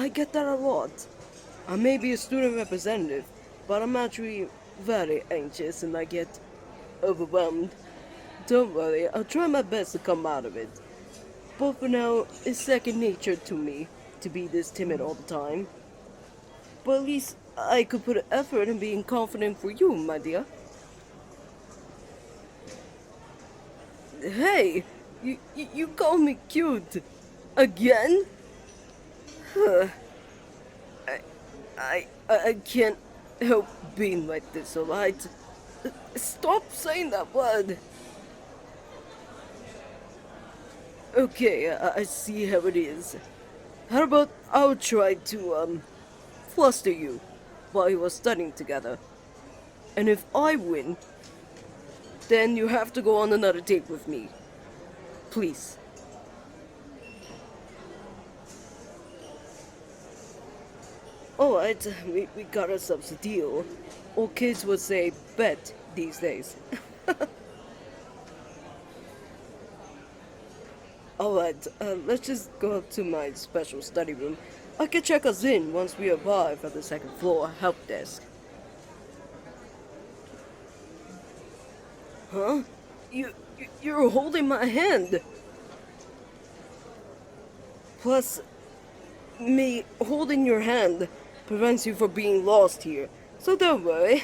I get that a lot. I may be a student representative, but I'm actually very anxious and I get overwhelmed. Don't worry, I'll try my best to come out of it. But for now, it's second nature to me to be this timid all the time. But at least I could put effort in being confident for you, my dear. Hey, you call me cute. Again? Huh. I can't help being like this, alright? Stop saying that word. Okay, I see how it is. How about I'll try to, fluster you while you are studying together. And if I win, then you have to go on another date with me. Please. Alright, we got ourselves a deal. Or kids would say bet these days. Alright, let's just go up to my special study room. I can check us in once we arrive at the second floor help desk. Huh? You're holding my hand. Plus, me holding your hand prevents you from being lost here. So don't worry.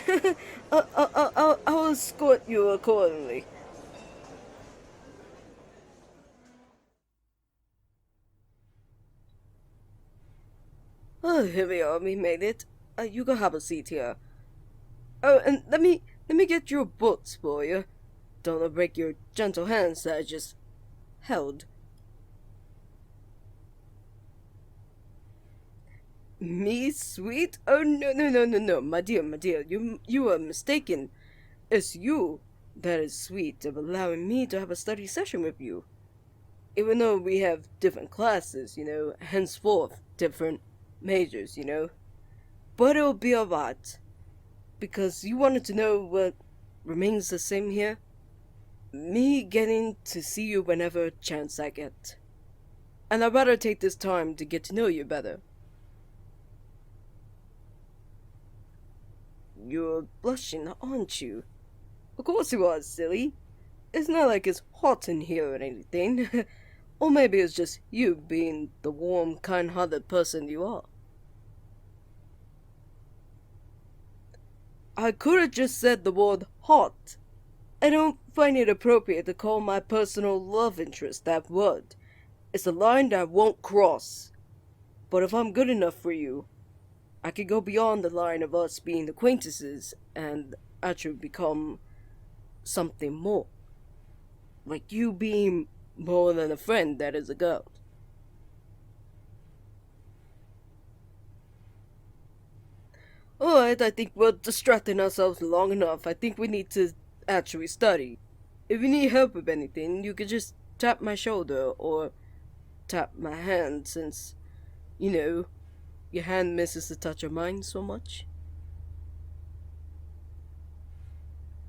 I'll escort you accordingly. Oh, here we are. We made it. You can have a seat here. Oh, and let me get your books for you. Don't want to break your gentle hands that I just held. Me, sweet? Oh, no, my dear, you are mistaken. It's you that is sweet of allowing me to have a study session with you. Even though we have different classes, henceforth, different majors, But it'll be alright. Because you wanted to know what remains the same here? Me getting to see you whenever chance I get. And I'd rather take this time to get to know you better. You're blushing, aren't you? Of course you are, silly. It's not like it's hot in here or anything. Or maybe it's just you being the warm, kind-hearted person you are. I could have just said the word hot. I don't find it appropriate to call my personal love interest that word. It's a line that I won't cross. But if I'm good enough for you, I could go beyond the line of us being acquaintances and actually become something more. Like you being more than a friend that is a girl. Alright, I think we're distracting ourselves long enough. I think we need to actually study. If you need help with anything, you could just tap my shoulder or tap my hand since, your hand misses the touch of mine so much.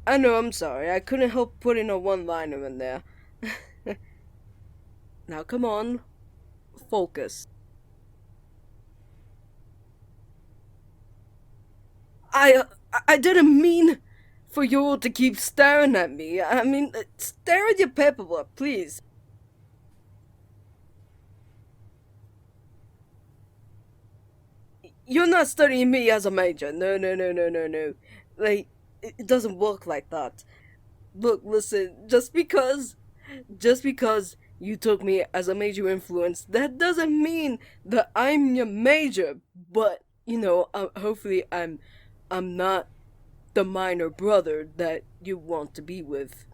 I know, I'm sorry. I couldn't help putting a one-liner in there. Now come on. Focus. I didn't mean for you all to keep staring at me. I mean, stare at your paperwork, please. You're not studying me as a major. No. Like, it doesn't work like that. Look, listen, just because you took me as a major influence, that doesn't mean that I'm your major. But, hopefully I'm not the minor brother that you want to be with.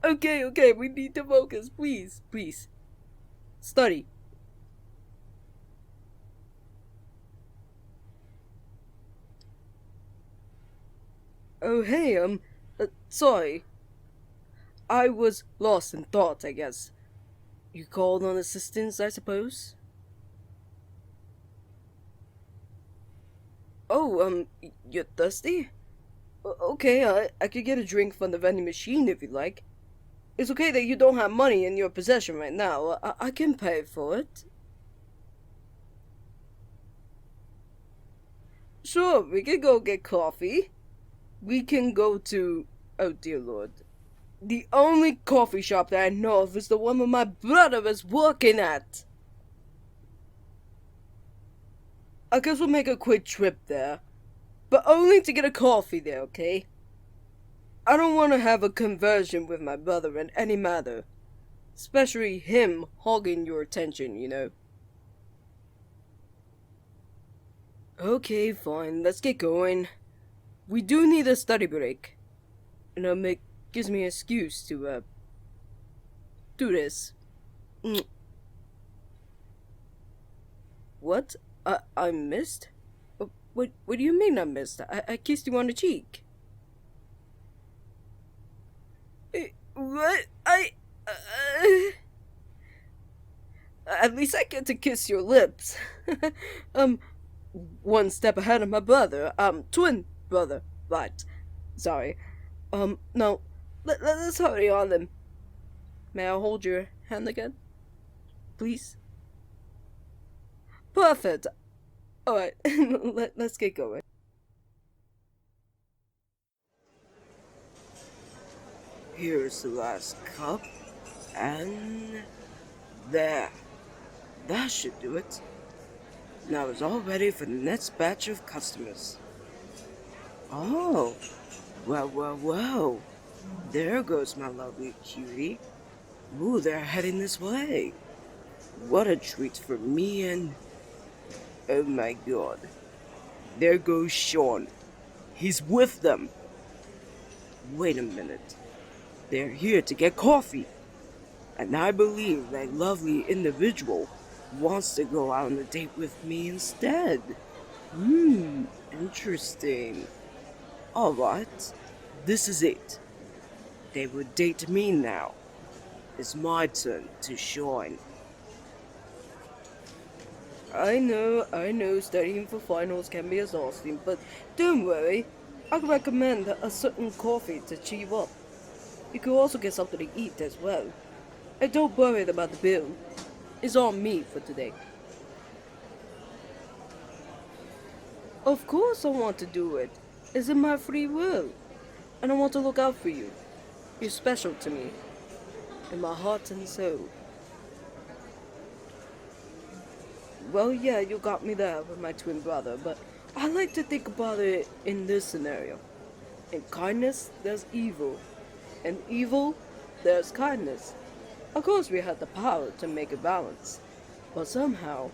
Okay, we need to focus, please. Study. Oh, hey, sorry. I was lost in thought, I guess. You called on assistance, I suppose? Oh, you're thirsty? Okay, I could get a drink from the vending machine if you'd like. It's okay that you don't have money in your possession right now. I can pay for it. Sure, we can go get coffee. We can go to... Oh dear lord. The only coffee shop that I know of is the one where my brother is working at. I guess we'll make a quick trip there. But only to get a coffee there, okay? I don't want to have a conversion with my brother in any matter. Especially him hogging your attention, you know. Okay, fine, let's get going. We do need a study break. And gives me an excuse to, do this. What? I missed? What do you mean I missed? I kissed you on the cheek. What? At least I get to kiss your lips. One step ahead of my brother. Twin brother. Right. Sorry. No. Let's hurry on then. May I hold your hand again? Please? Perfect. Alright, let's get going. Here's the last cup. And... there. That should do it. Now it's all ready for the next batch of customers. Oh. Well. There goes my lovely cutie. Ooh, they're heading this way. What a treat for me and... oh my god. There goes Shawn. He's with them. Wait a minute. They're here to get coffee. And I believe that lovely individual wants to go out on a date with me instead. Interesting. Alright, this is it. They will date me now. It's my turn to shine. I know, studying for finals can be exhausting, but don't worry. I recommend a certain coffee to cheer up. You could also get something to eat as well. And don't worry about the bill. It's all me for today. Of course I want to do it. It's in my free will. And I want to look out for you. You're special to me. In my heart and soul. Well, yeah, you got me there with my twin brother, but I like to think about it in this scenario. In kindness, there's evil. In evil, there's kindness. Of course, we have the power to make a balance. But somehow,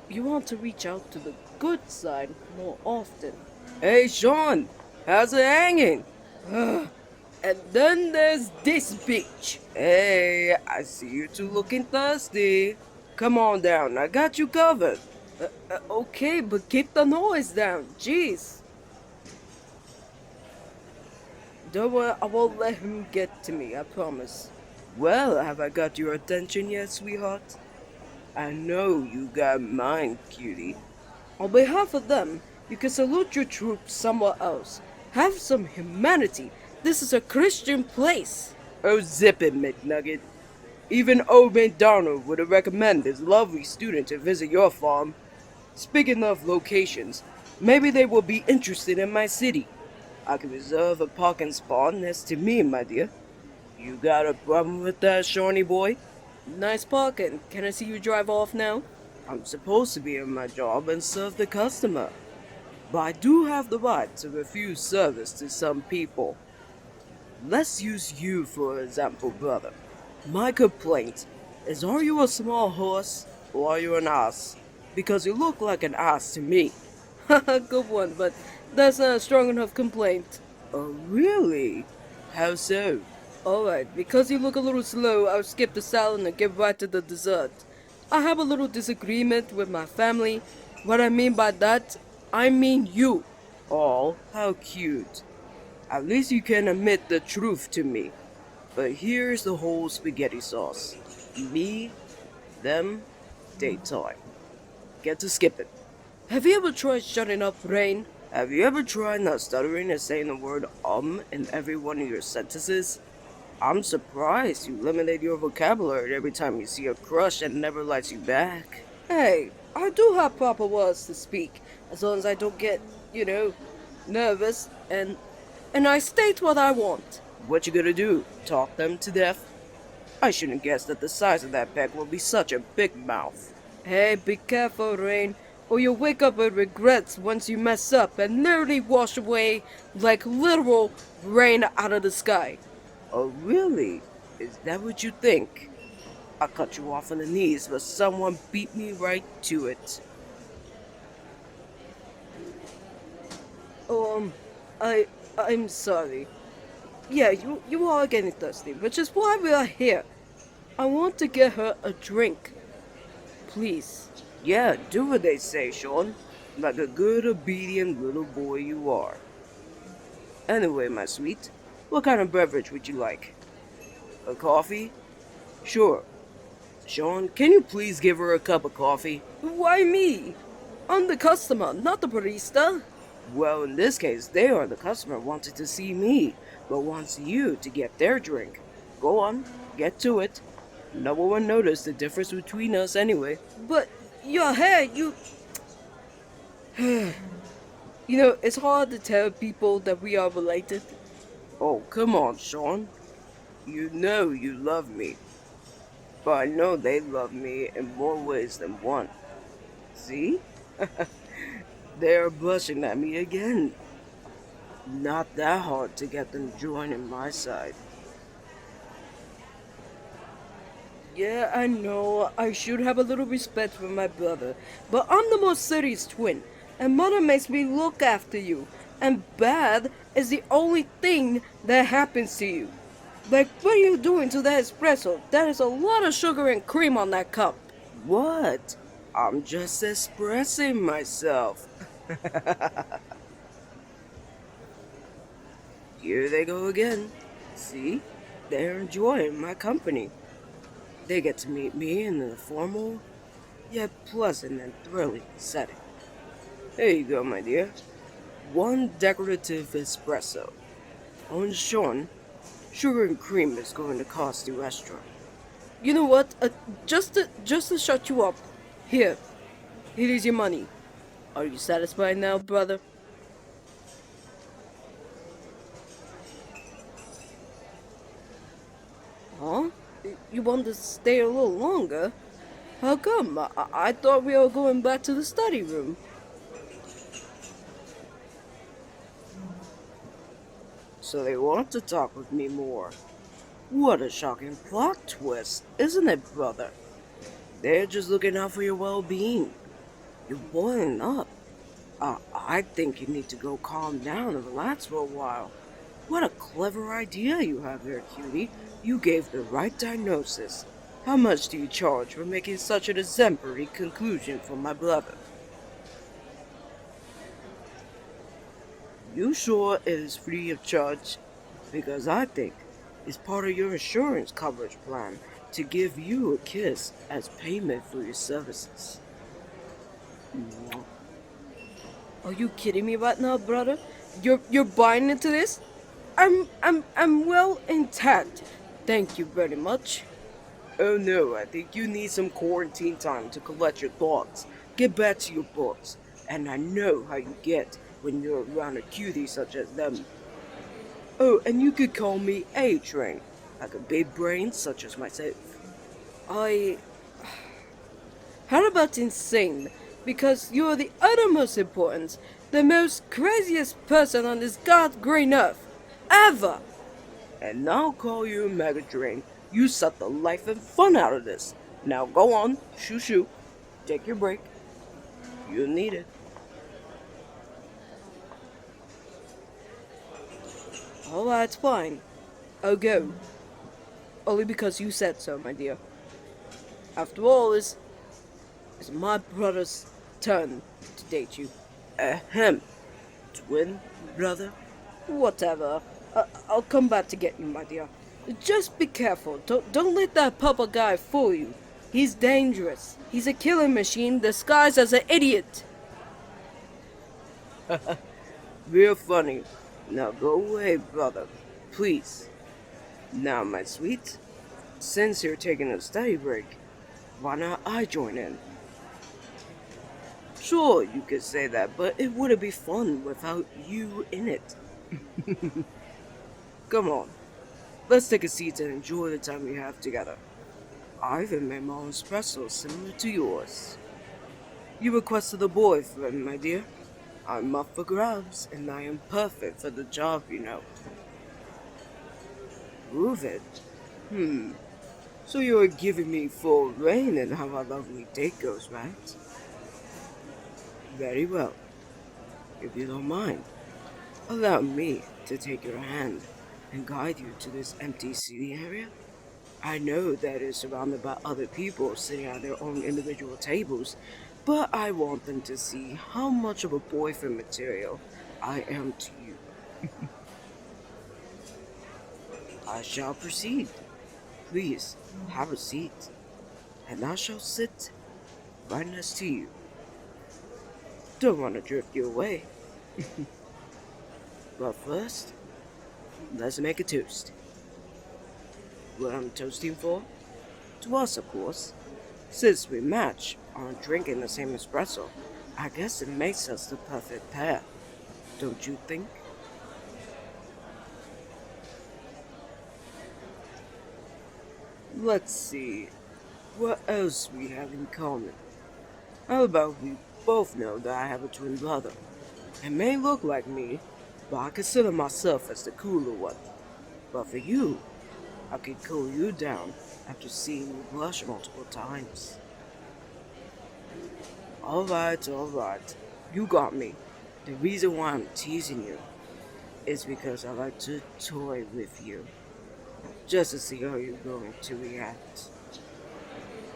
you want to reach out to the good side more often. Hey, Shawn! How's it hanging? And then there's this bitch. Hey, I see you two looking thirsty. Come on down, I got you covered. Okay, but keep the noise down, jeez. Don't worry, I won't let him get to me, I promise. Well, have I got your attention yet, sweetheart? I know you got mine, cutie. On behalf of them, you can salute your troops somewhere else. Have some humanity. This is a Christian place. Oh, zip it, McNugget. Even old McDonald would have recommended his lovely student to visit your farm. Speaking of locations, maybe they will be interested in my city. I can reserve a parking spot next to me, my dear. You got a problem with that, Shawnee boy? Nice parking. Can I see you drive off now? I'm supposed to be in my job and serve the customer. But I do have the right to refuse service to some people. Let's use you for example, brother. My complaint is, are you a small horse or are you an ass? Because you look like an ass to me. Haha, good one, but that's not a strong enough complaint. Oh, really? How so? Alright, because you look a little slow, I'll skip the salad and get right to the dessert. I have a little disagreement with my family. What I mean by that, I mean you. Oh, how cute. At least you can admit the truth to me. But here's the whole spaghetti sauce. Me, them, daytime. Get to skipping. Have you ever tried shutting up, Rayne? Have you ever tried not stuttering and saying the word in every one of your sentences? I'm surprised you limited your vocabulary every time you see a crush and never likes you back. Hey, I do have proper words to speak, as long as I don't get, nervous and I state what I want. What you gonna do? Talk them to death? I shouldn't guess that the size of that peg will be such a big mouth. Hey, be careful, Rayne, or you'll wake up with regrets once you mess up and nearly wash away like literal rain out of the sky. Oh, really? Is that what you think? I cut you off on the knees, but someone beat me right to it. Oh, I'm sorry. Yeah, you are getting thirsty, which is why we are here. I want to get her a drink. Please. Yeah, do what they say, Shawn. Like a good, obedient little boy you are. Anyway, my sweet, what kind of beverage would you like? A coffee? Sure. Shawn, can you please give her a cup of coffee? Why me? I'm the customer, not the barista. Well, in this case, they are the customer wanting to see me, but wants you to get their drink. Go on, get to it. No one will notice the difference between us anyway. But your hair, you... it's hard to tell people that we are related. Oh, come on, Shawn. You know you love me. But I know they love me in more ways than one. See? They're blushing at me again. Not that hard to get them joining my side. Yeah, I know. I should have a little respect for my brother. But I'm the most serious twin. And mother makes me look after you. And bad is the only thing that happens to you. Like, what are you doing to that espresso? There is a lot of sugar and cream on that cup. What? I'm just expressing myself. Here they go again. See? They're enjoying my company. They get to meet me in a formal, yet pleasant and thrilling setting. There you go, my dear. One decorative espresso. On Shawn, sugar and cream is going to cost you extra. You know what? Just to shut you up. Here is your money. Are you satisfied now, brother? Huh? You want to stay a little longer? How come? I thought we were going back to the study room. So they want to talk with me more. What a shocking plot twist, isn't it, brother? They're just looking out for your well-being. You're boiling up. I think you need to go calm down and relax for a while. What a clever idea you have there, cutie. You gave the right diagnosis. How much do you charge for making such an exemplary conclusion for my brother? You sure it is free of charge? Because I think it's part of your insurance coverage plan to give you a kiss as payment for your services. Are you kidding me right now, brother? You're buying into this? I'm well intact. Thank you very much. Oh no, I think you need some quarantine time to collect your thoughts. Get back to your books. And I know how you get when you're around a cutie such as them. Oh, and you could call me A-Train, like a big brain such as myself. How about insane? Because you're the uttermost importance, the most craziest person on this god-green earth, ever! And I'll call you Mega Drain. You suck the life and fun out of this. Now go on, shoo-shoo. Take your break. You'll need it. Alright, fine. I'll go. Only because you said so, my dear. After all, it's my brother's turn to date you. Ahem. Twin brother? Whatever. I'll come back to get you, my dear. Just be careful. Don't let that papa guy fool you. He's dangerous. He's a killing machine disguised as an idiot. Real funny. Now go away, brother. Please. Now, my sweet, since you're taking a study break, why not I join in? Sure, you could say that, but it wouldn't be fun without you in it. Come on, let's take a seat and enjoy the time we have together. I even made my own espresso similar to yours. You requested a boyfriend, my dear. I'm up for grabs, and I am perfect for the job, you know. Prove it? Hmm. So you're giving me full reign in how our lovely date goes, right? Very well. If you don't mind, allow me to take your hand and guide you to this empty seating area. I know that it's surrounded by other people sitting at their own individual tables, but I want them to see how much of a boyfriend material I am to you. I shall proceed. Please, have a seat, and I shall sit right next to you. Don't want to drift you away. But first, let's make a toast. What I'm toasting for? To us, of course. Since we match on drinking the same espresso, I guess it makes us the perfect pair. Don't you think? Let's see. What else we have in common? How about we both know that I have a twin brother? It may look like me, but I consider myself as the cooler one. But for you, I could cool you down after seeing you blush multiple times. Alright. You got me. The reason why I'm teasing you is because I like to toy with you, just to see how you're going to react.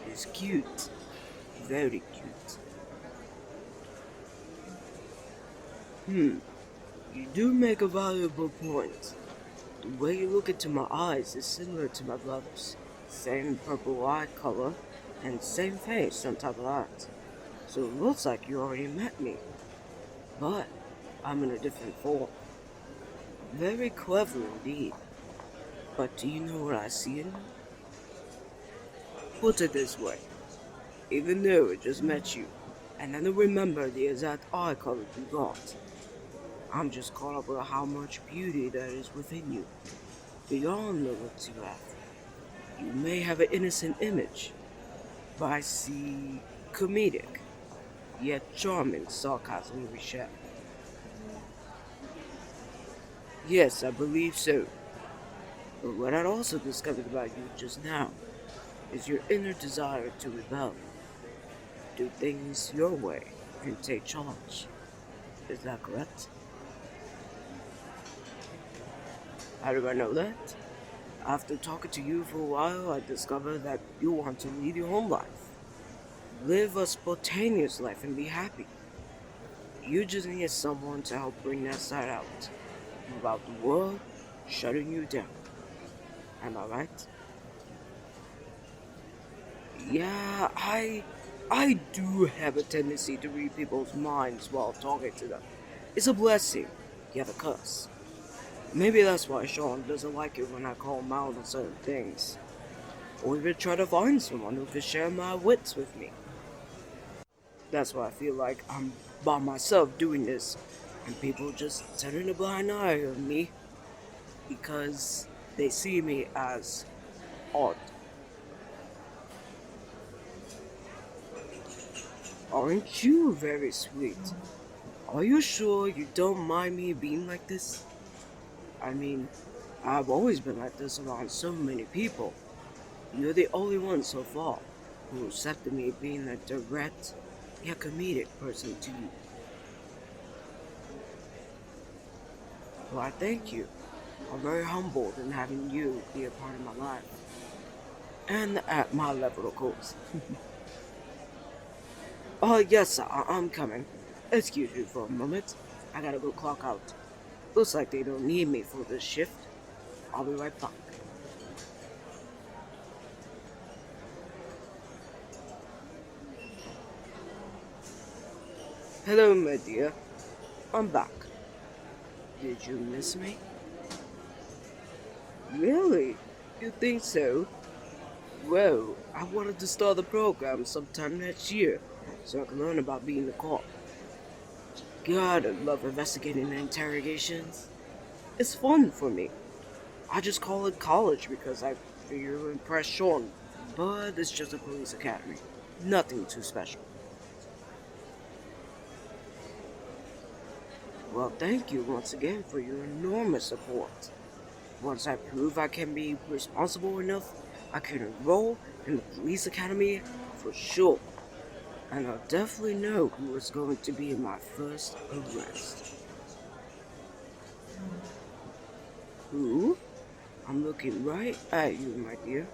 It's cute. Very cute. You do make a valuable point. The way you look into my eyes is similar to my brother's. Same purple eye color, and same face on top of that. So it looks like you already met me. But I'm in a different form. Very clever indeed. But do you know what I see in you? Put it this way. Even though I just met you, and I don't remember the exact eye color you got, I'm just caught up with how much beauty that is within you, beyond the looks you have. You may have an innocent image, but I see comedic, yet charming sarcasm we share. Yes, I believe so. But what I also discovered about you just now is your inner desire to rebel, do things your way, and take charge. Is that correct? How do I know that? After talking to you for a while, I discovered that you want to lead your own life. Live a spontaneous life and be happy. You just need someone to help bring that side out, without the world shutting you down. Am I right? Yeah, I do have a tendency to read people's minds while talking to them. It's a blessing, yet a curse. Maybe that's why Shawn doesn't like it when I call him out on certain things. Or even try to find someone who can share my wits with me. That's why I feel like I'm by myself doing this, and people just turning a blind eye on me because they see me as odd. Aren't you very sweet? Are you sure you don't mind me being like this? I mean, I've always been like this around so many people. You're the only one so far who accepted me being a direct, yet comedic person to you. Well, I thank you. I'm very humbled in having you be a part of my life. And at my level, of course. Oh, yes, I'm coming. Excuse me for a moment. I gotta go clock out. Looks like they don't need me for this shift. I'll be right back. Hello, my dear. I'm back. Did you miss me? Really? You think so? Well, I wanted to start the program sometime next year, so I can learn about being a cop. God, I love investigating the interrogations. It's fun for me. I just call it college because I figure to impress Shawn, but it's just a police academy. Nothing too special. Well, thank you once again for your enormous support. Once I prove I can be responsible enough, I can enroll in the police academy for sure. And I'll definitely know who is going to be my first arrest. Who? I'm looking right at you, my dear.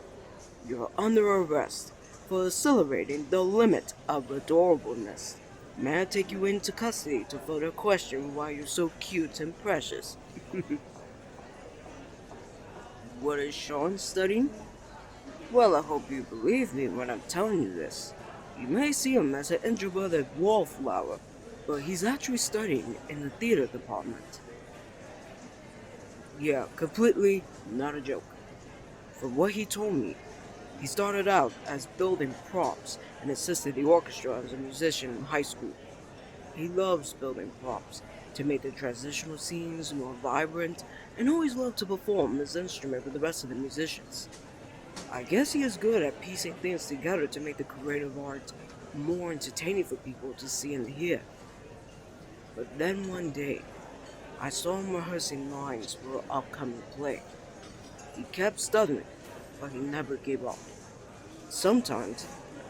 You're under arrest for accelerating the limit of adorableness. May I take you into custody to further question why you're so cute and precious? What is Shawn studying? Well, I hope you believe me when I'm telling you this. You may see him as an introverted wallflower, but he's actually studying in the theater department. Yeah, completely not a joke. From what he told me, he started out as building props and assisted the orchestra as a musician in high school. He loves building props to make the transitional scenes more vibrant and always loved to perform his instrument with the rest of the musicians. I guess he is good at piecing things together to make the creative art more entertaining for people to see and hear. But then one day, I saw him rehearsing lines for an upcoming play. He kept stuttering, but he never gave up. Sometimes,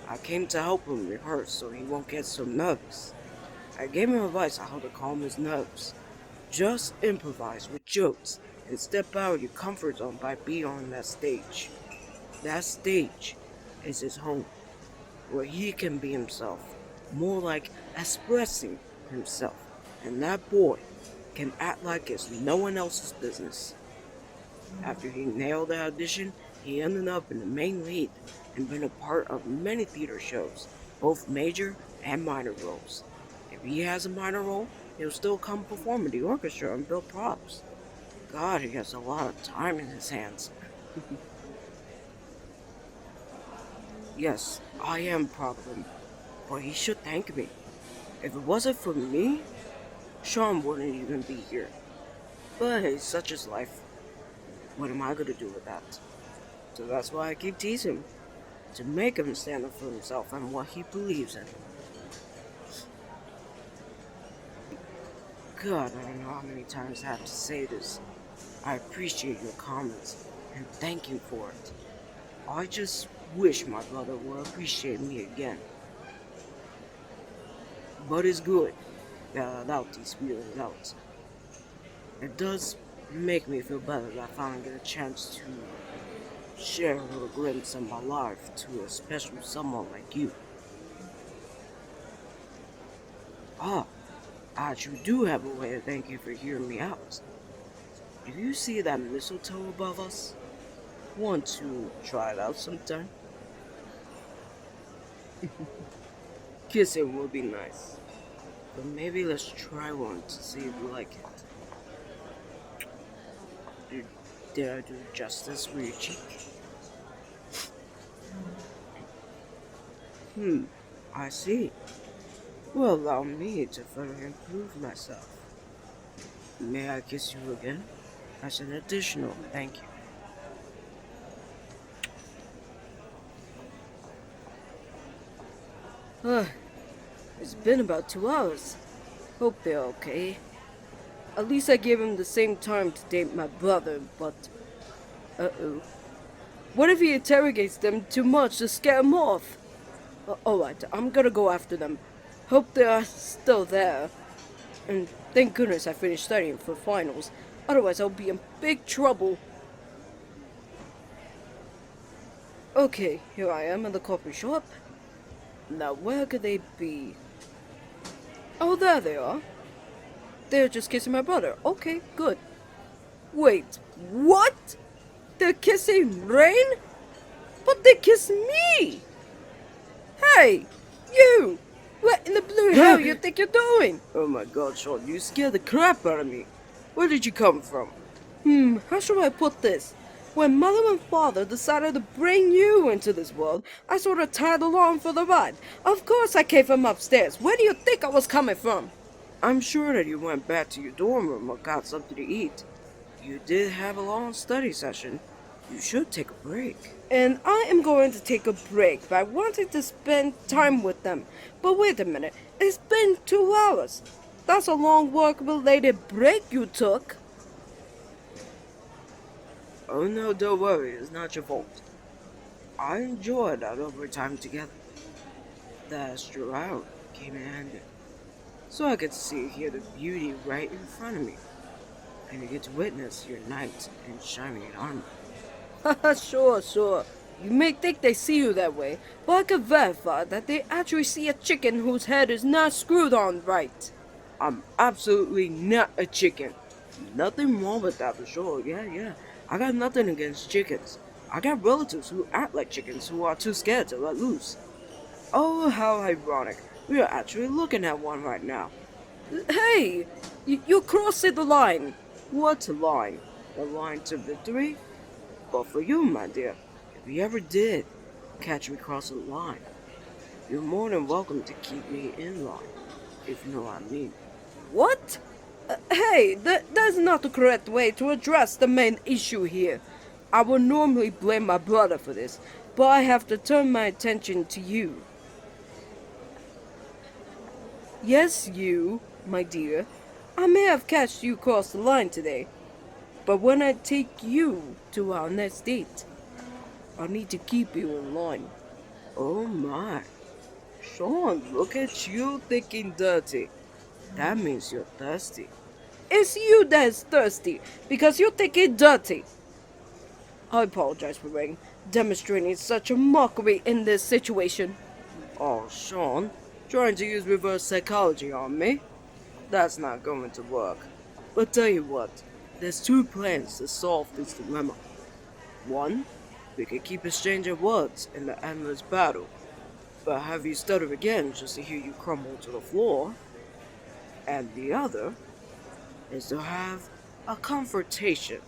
I came to help him rehearse so he won't get so nervous. I gave him advice on how to calm his nerves. Just improvise with jokes and step out of your comfort zone by being on that stage. That stage is his home, where he can be himself, more like expressing himself, and that boy can act like it's no one else's business. After he nailed the audition, he ended up in the main lead and been a part of many theater shows, both major and minor roles. If he has a minor role, he'll still come perform in the orchestra and build props. God, he has a lot of time in his hands. Yes, I am proud of him, but he should thank me. If it wasn't for me, Shawn wouldn't even be here. But hey, such is life. What am I gonna do with that? So that's why I keep teasing him, to make him stand up for himself and what he believes in. God, I don't know how many times I have to say this. I appreciate your comments, and thank you for it. I just wish my brother would appreciate me again. But it's good that I allowed these feelings out. It does make me feel better that I finally get a chance to share a little glimpse of my life to a special someone like you. Ah, I actually do have a way to thank you for hearing me out. Do you see that mistletoe above us? Want to try it out sometime? Kissing would be nice, but maybe let's try one to see if you like it. Did I do justice with your cheek? I see. Will allow me to further improve myself. May I kiss you again? As an additional thank you. It's been about 2 hours. Hope they're okay. At least I gave him the same time to date my brother, but... Uh-oh. What if he interrogates them too much to scare him off? Alright, I'm gonna go after them. Hope they are still there. And thank goodness I finished studying for finals. Otherwise I'll be in big trouble. Okay, here I am in the coffee shop. Now where could they be? Oh, there they are. They're just kissing my brother. Okay, good. Wait, what? They're kissing Rayne? But they kissed me! Hey, you! What in the blue hell you think you're doing? Oh my god, Shawn, you scared the crap out of me. Where did you come from? How should I put this? When mother and father decided to bring you into this world, I sort of tagged along for the ride. Of course I came from upstairs. Where do you think I was coming from? I'm sure that you went back to your dorm room or got something to eat. You did have a long study session. You should take a break. And I am going to take a break by wanting to spend time with them. But wait a minute, it's been 2 hours. That's a long work-related break you took. Oh no, don't worry, it's not your fault. I enjoyed our overtime together. The extra hour came in handy. So I get to see and hear the beauty right in front of me. And you get to witness your knight in shining armor. Haha, sure. You may think they see you that way, but I can verify that they actually see a chicken whose head is not screwed on right. I'm absolutely not a chicken. Nothing wrong with that for sure, yeah. I got nothing against chickens. I got relatives who act like chickens who are too scared to let loose. Oh, how ironic. We are actually looking at one right now. Hey, you're crossing the line. What line? The line to victory? But for you, my dear, if you ever did catch me crossing the line, you're more than welcome to keep me in line, if you know what I mean. What? Hey, that's not the correct way to address the main issue here. I would normally blame my brother for this, but I have to turn my attention to you. Yes, you, my dear. I may have catched you across the line today, but when I take you to our next date, I need to keep you in line. Oh my. Shawn, look at you thinking dirty. That means you're thirsty. It's you that's thirsty, because you're thinking dirty. I apologize for Rayne, demonstrating such a mockery in this situation. Oh, Shawn, trying to use reverse psychology on me? That's not going to work. But tell you what, there's 2 plans to solve this dilemma. 1, we could keep exchanging words in the endless battle, but have you stutter again just to hear you crumble to the floor. And the other is to have a confrontation,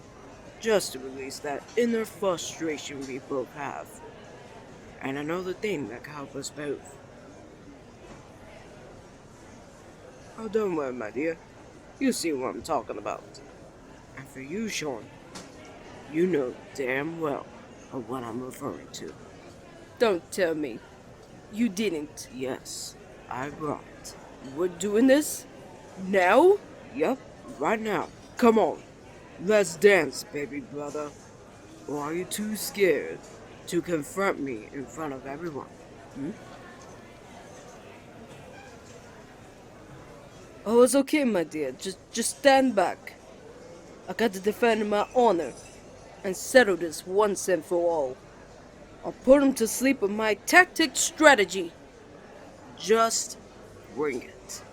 just to release that inner frustration we both have. And another thing that can help us both. Oh, don't worry, my dear. You see what I'm talking about. And for you, Shawn, you know damn well of what I'm referring to. Don't tell me. You didn't. Yes, I brought it. We're doing this? Now? Yep, right now. Come on. Let's dance, baby brother. Or are you too scared to confront me in front of everyone? Oh, it's okay, my dear. Just stand back. I got to defend my honor and settle this once and for all. I'll put him to sleep with my tactic strategy. Just bring it.